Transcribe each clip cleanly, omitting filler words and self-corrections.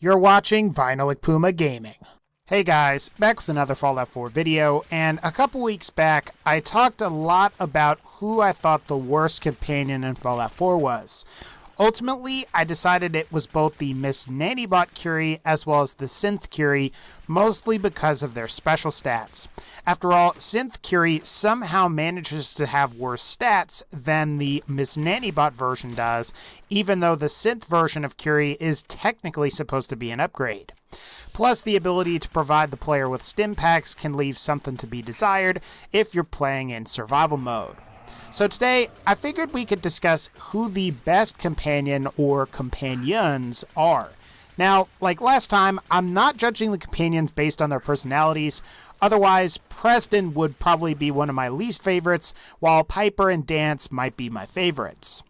You're watching VinylicPumaGaming. Hey guys, back with another Fallout 4 video, and a couple weeks back, I talked a lot about who I thought the worst companion in Fallout 4 was. Ultimately, I decided it was both the Miss Nannybot Curie as well as the Synth Curie, mostly because of their special stats. After all, Synth Curie somehow manages to have worse stats than the Miss Nannybot version does, even though the Synth version of Curie is technically supposed to be an upgrade. Plus, the ability to provide the player with stim packs can leave something to be desired if you're playing in survival mode. So today, I figured we could discuss who the best companion or companions are. Now, like last time, I'm not judging the companions based on their personalities. Otherwise, Preston would probably be one of my least favorites, while Piper and Dance might be my favorites.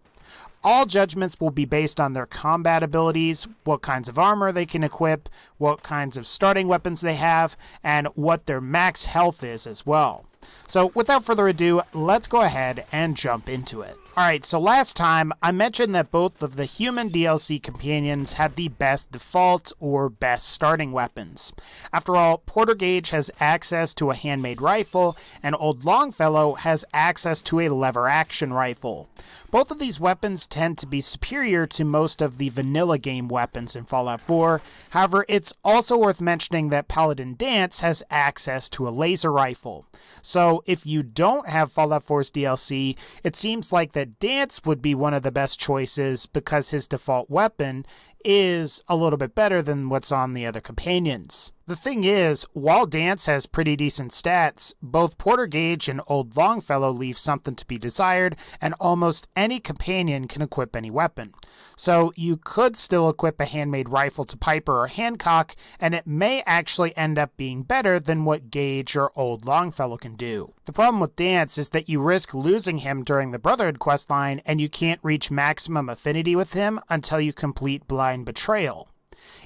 All judgments will be based on their combat abilities, what kinds of armor they can equip, what kinds of starting weapons they have, and what their max health is as well. So without further ado, let's go ahead and jump into it. Alright, so last time I mentioned that both of the human DLC companions had the best default or best starting weapons. After all, Porter Gage has access to a handmade rifle, and Old Longfellow has access to a lever action rifle. Both of these weapons tend to be superior to most of the vanilla game weapons in Fallout 4. However, it's also worth mentioning that Paladin Dance has access to a laser rifle. So if you don't have Fallout 4's DLC, it seems like that Dance would be one of the best choices because his default weapon is a little bit better than what's on the other companions. The thing is, while Dance has pretty decent stats, both Porter Gage and Old Longfellow leave something to be desired, and almost any companion can equip any weapon. So you could still equip a handmade rifle to Piper or Hancock, and it may actually end up being better than what Gage or Old Longfellow can do. The problem with Dance is that you risk losing him during the Brotherhood questline, and you can't reach maximum affinity with him until you complete Blind Betrayal.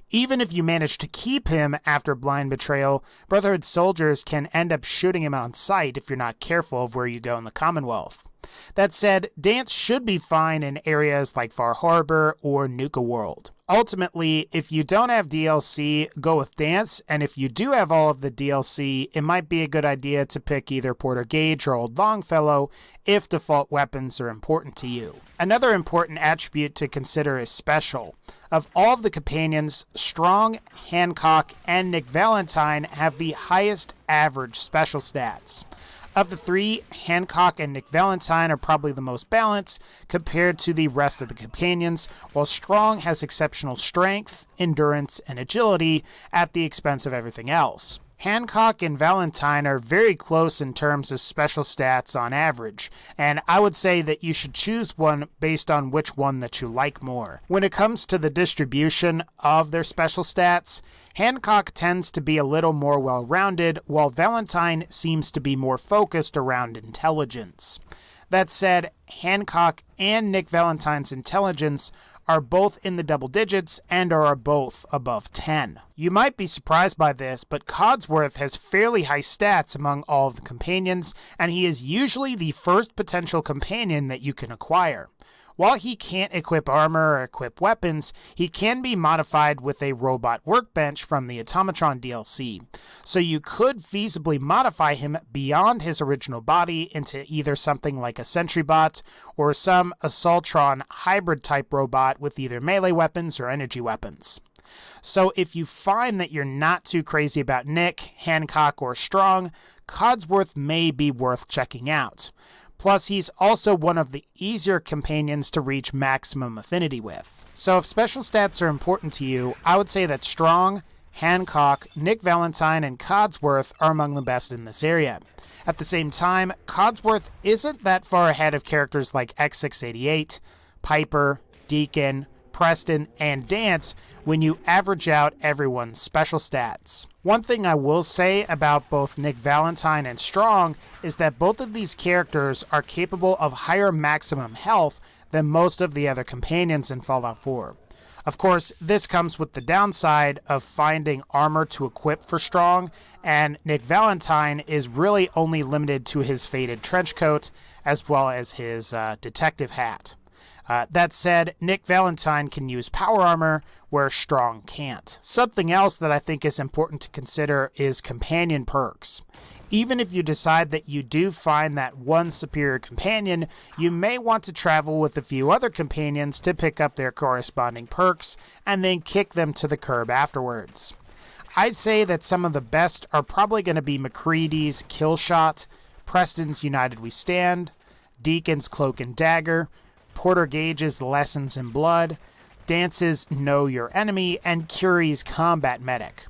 Even if you manage to keep him after Blind Betrayal, Brotherhood soldiers can end up shooting him on sight if you're not careful of where you go in the Commonwealth. That said, Dance should be fine in areas like Far Harbor or Nuka World. Ultimately, if you don't have DLC, go with Dance, and if you do have all of the DLC, it might be a good idea to pick either Porter Gage or Old Longfellow if default weapons are important to you. Another important attribute to consider is special. Of all of the companions, Strong, Hancock, and Nick Valentine have the highest average special stats. Of the three, Hancock and Nick Valentine are probably the most balanced compared to the rest of the companions, while Strong has exceptional strength, endurance, and agility at the expense of everything else. Hancock and Valentine are very close in terms of special stats on average, and I would say that you should choose one based on which one that you like more. When it comes to the distribution of their special stats, Hancock tends to be a little more well-rounded, while Valentine seems to be more focused around intelligence. That said, Hancock and Nick Valentine's intelligence are both in the double digits and are both above 10. You might be surprised by this, but Codsworth has fairly high stats among all of the companions, and he is usually the first potential companion that you can acquire. While he can't equip armor or equip weapons, he can be modified with a robot workbench from the Automatron DLC. So you could feasibly modify him beyond his original body into either something like a Sentry Bot or some Assaultron hybrid type robot with either melee weapons or energy weapons. So if you find that you're not too crazy about Nick, Hancock, or Strong, Codsworth may be worth checking out. Plus, he's also one of the easier companions to reach maximum affinity with. So if special stats are important to you, I would say that Strong, Hancock, Nick Valentine, and Codsworth are among the best in this area. At the same time, Codsworth isn't that far ahead of characters like X688, Piper, Deacon, Preston, and Dance when you average out everyone's special stats. One thing I will say about both Nick Valentine and Strong is that both of these characters are capable of higher maximum health than most of the other companions in Fallout 4. Of course, this comes with the downside of finding armor to equip for Strong, and Nick Valentine is really only limited to his faded trench coat as well as his detective hat. That said, Nick Valentine can use power armor where Strong can't. Something else that I think is important to consider is companion perks. Even if you decide that you do find that one superior companion, you may want to travel with a few other companions to pick up their corresponding perks and then kick them to the curb afterwards. I'd say that some of the best are probably going to be McCready's Kill Shot, Preston's United We Stand, Deacon's Cloak and Dagger, Porter Gage's Lessons in Blood, Dance's Know Your Enemy, and Curie's Combat Medic.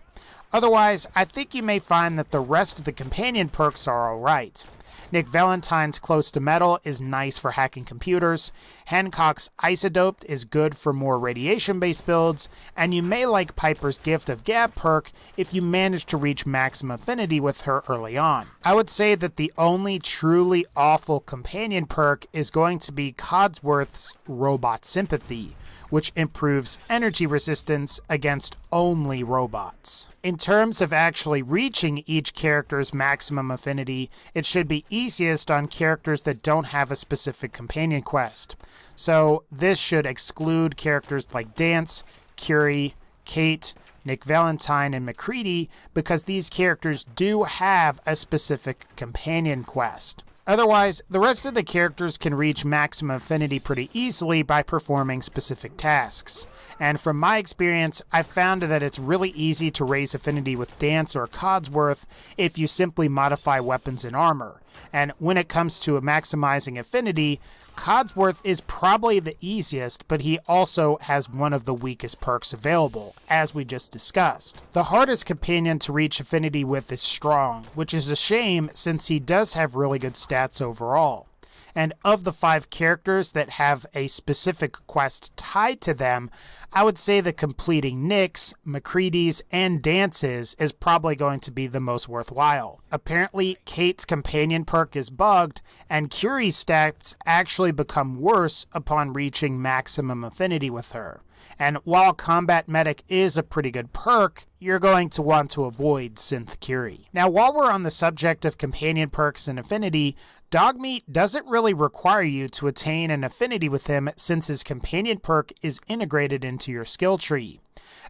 Otherwise, I think you may find that the rest of the companion perks are alright. Nick Valentine's Close to Metal is nice for hacking computers, Hancock's Isodoped is good for more radiation-based builds, and you may like Piper's Gift of Gab perk if you manage to reach maximum affinity with her early on. I would say that the only truly awful companion perk is going to be Codsworth's Robot Sympathy, which improves energy resistance against only robots. In terms of actually reaching each character's maximum affinity, it should be easiest on characters that don't have a specific companion quest. So this should exclude characters like Dance, Curie, Kate, Nick Valentine, and McCready because these characters do have a specific companion quest. Otherwise, the rest of the characters can reach maximum affinity pretty easily by performing specific tasks. And from my experience, I've found that it's really easy to raise affinity with Dance or Codsworth if you simply modify weapons and armor. And when it comes to maximizing affinity, Codsworth is probably the easiest, but he also has one of the weakest perks available, as we just discussed. The hardest companion to reach affinity with is Strong, which is a shame since he does have really good stats overall. And of the 5 characters that have a specific quest tied to them, I would say that completing Nick's, McCready's, and Dance's is probably going to be the most worthwhile. Apparently, Kate's companion perk is bugged, and Curie's stats actually become worse upon reaching maximum affinity with her. And while Combat Medic is a pretty good perk, you're going to want to avoid Synth Curie. Now, while we're on the subject of companion perks and affinity, Dogmeat doesn't really require you to attain an affinity with him since his companion perk is integrated into your skill tree.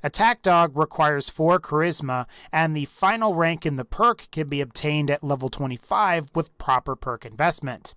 Attack Dog requires 4 charisma, and the final rank in the perk can be obtained at level 25 with proper perk investment.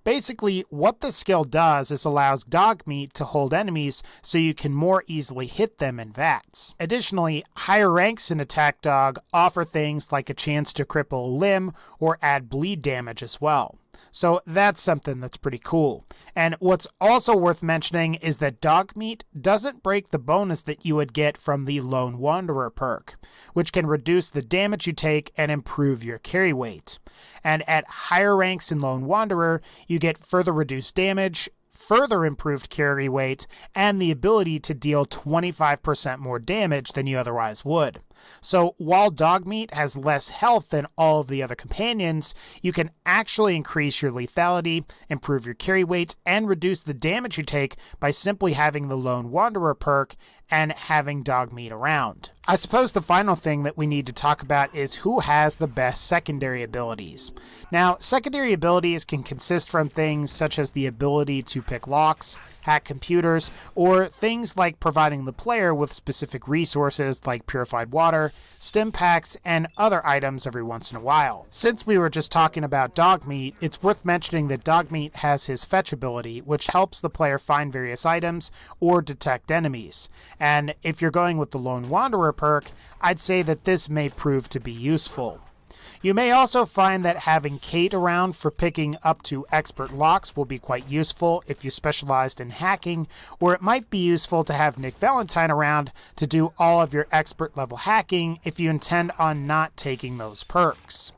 Basically, what the skill does is allows Dogmeat to hold enemies so you can more easily hit them in VATS. Additionally, higher ranks in Attack Dog offer things like a chance to cripple a limb or add bleed damage as well. So that's something that's pretty cool. And what's also worth mentioning is that Dogmeat doesn't break the bonus that you would get from the Lone Wanderer perk, which can reduce the damage you take and improve your carry weight. And at higher ranks in Lone Wanderer, you get further reduced damage, further improved carry weight, and the ability to deal 25% more damage than you otherwise would. So while Dogmeat has less health than all of the other companions, you can actually increase your lethality, improve your carry weight, and reduce the damage you take by simply having the Lone Wanderer perk and having Dogmeat around. I suppose the final thing that we need to talk about is who has the best secondary abilities. Now, secondary abilities can consist from things such as the ability to pick locks, hack computers, or things like providing the player with specific resources like purified water, stim packs, and other items every once in a while. Since we were just talking about Dogmeat, it's worth mentioning that Dogmeat has his fetch ability, which helps the player find various items or detect enemies. And if you're going with the Lone Wanderer perk, I'd say that this may prove to be useful. You may also find that having Kate around for picking up to expert locks will be quite useful if you specialized in hacking, or it might be useful to have Nick Valentine around to do all of your expert level hacking if you intend on not taking those perks.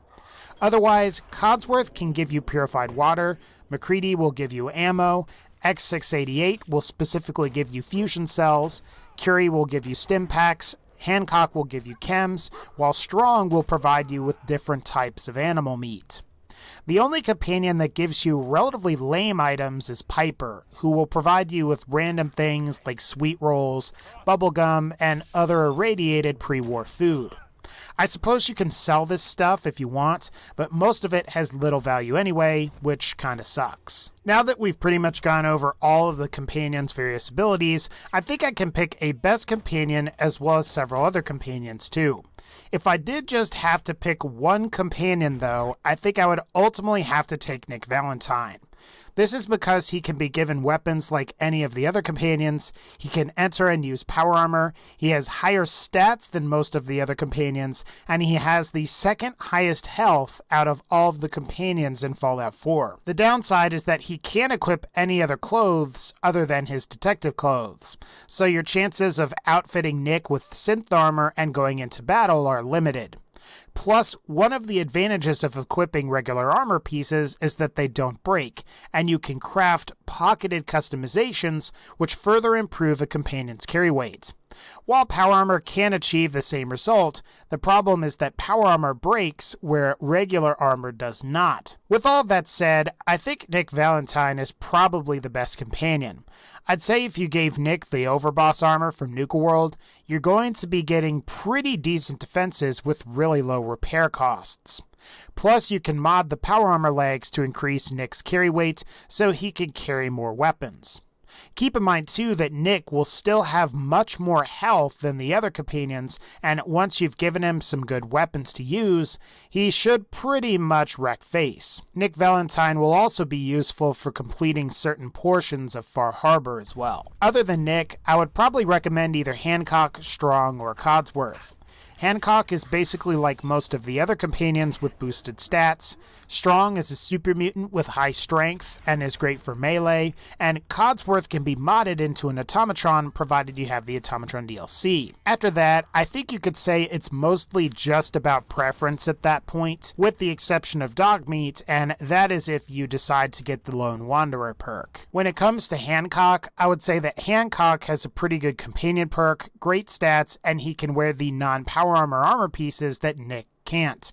Otherwise, Codsworth can give you purified water, McCready will give you ammo, X688 will specifically give you fusion cells, Curie will give you stim packs, Hancock will give you chems, while Strong will provide you with different types of animal meat. The only companion that gives you relatively lame items is Piper, who will provide you with random things like sweet rolls, bubblegum, and other irradiated pre-war food. I suppose you can sell this stuff if you want, but most of it has little value anyway, which kinda sucks. Now that we've pretty much gone over all of the companion's various abilities, I think I can pick a best companion as well as several other companions too. If I did just have to pick one companion though, I think I would ultimately have to take Nick Valentine. This is because he can be given weapons like any of the other companions, he can enter and use power armor, he has higher stats than most of the other companions, and he has the second highest health out of all of the companions in Fallout 4. The downside is that he can't equip any other clothes other than his detective clothes, so your chances of outfitting Nick with synth armor and going into battle are limited. Plus, one of the advantages of equipping regular armor pieces is that they don't break, and you can craft pocketed customizations which further improve a companion's carry weight. While power armor can achieve the same result, the problem is that power armor breaks where regular armor does not. With all of that said, I think Nick Valentine is probably the best companion. I'd say if you gave Nick the Overboss armor from Nuka World, you're going to be getting pretty decent defenses with really low repair costs. Plus, you can mod the power armor legs to increase Nick's carry weight so he can carry more weapons. Keep in mind too that Nick will still have much more health than the other companions, and once you've given him some good weapons to use, he should pretty much wreck face. Nick Valentine will also be useful for completing certain portions of Far Harbor as well. Other than Nick, I would probably recommend either Hancock, Strong, or Codsworth. Hancock is basically like most of the other companions with boosted stats. Strong is a super mutant with high strength and is great for melee, and Codsworth can be modded into an automatron provided you have the automatron DLC. After that, I think you could say it's mostly just about preference at that point, with the exception of Dogmeat, and that is if you decide to get the Lone Wanderer perk. When it comes to Hancock, I would say that Hancock has a pretty good companion perk, great stats, and he can wear the non-power armor pieces that Nick can't.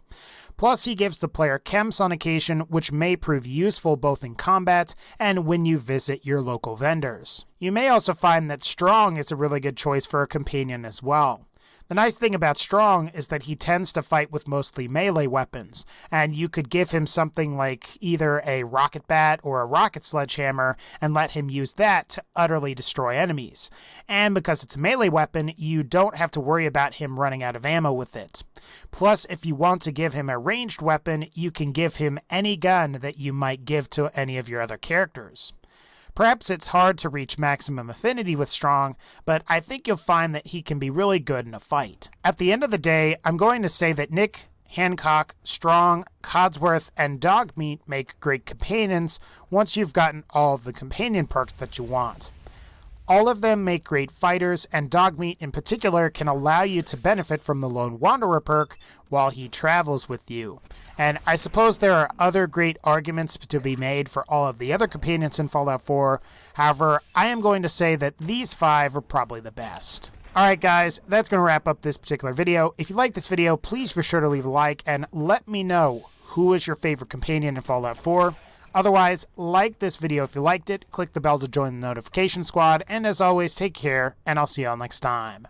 Plus, he gives the player chems on occasion, which may prove useful both in combat and when you visit your local vendors. You may also find that Strong is a really good choice for a companion as well. The nice thing about Strong is that he tends to fight with mostly melee weapons, and you could give him something like either a rocket bat or a rocket sledgehammer and let him use that to utterly destroy enemies. And because it's a melee weapon, you don't have to worry about him running out of ammo with it. Plus, if you want to give him a ranged weapon, you can give him any gun that you might give to any of your other characters. Perhaps it's hard to reach maximum affinity with Strong, but I think you'll find that he can be really good in a fight. At the end of the day, I'm going to say that Nick, Hancock, Strong, Codsworth, and Dogmeat make great companions once you've gotten all of the companion perks that you want. All of them make great fighters, and Dogmeat in particular can allow you to benefit from the Lone Wanderer perk while he travels with you. And I suppose there are other great arguments to be made for all of the other companions in Fallout 4, however, I am going to say that these 5 are probably the best. Alright guys, that's going to wrap up this particular video. If you like this video, please be sure to leave a like and let me know who is your favorite companion in Fallout 4. Otherwise, like this video if you liked it, click the bell to join the notification squad, and as always, take care, and I'll see y'all next time.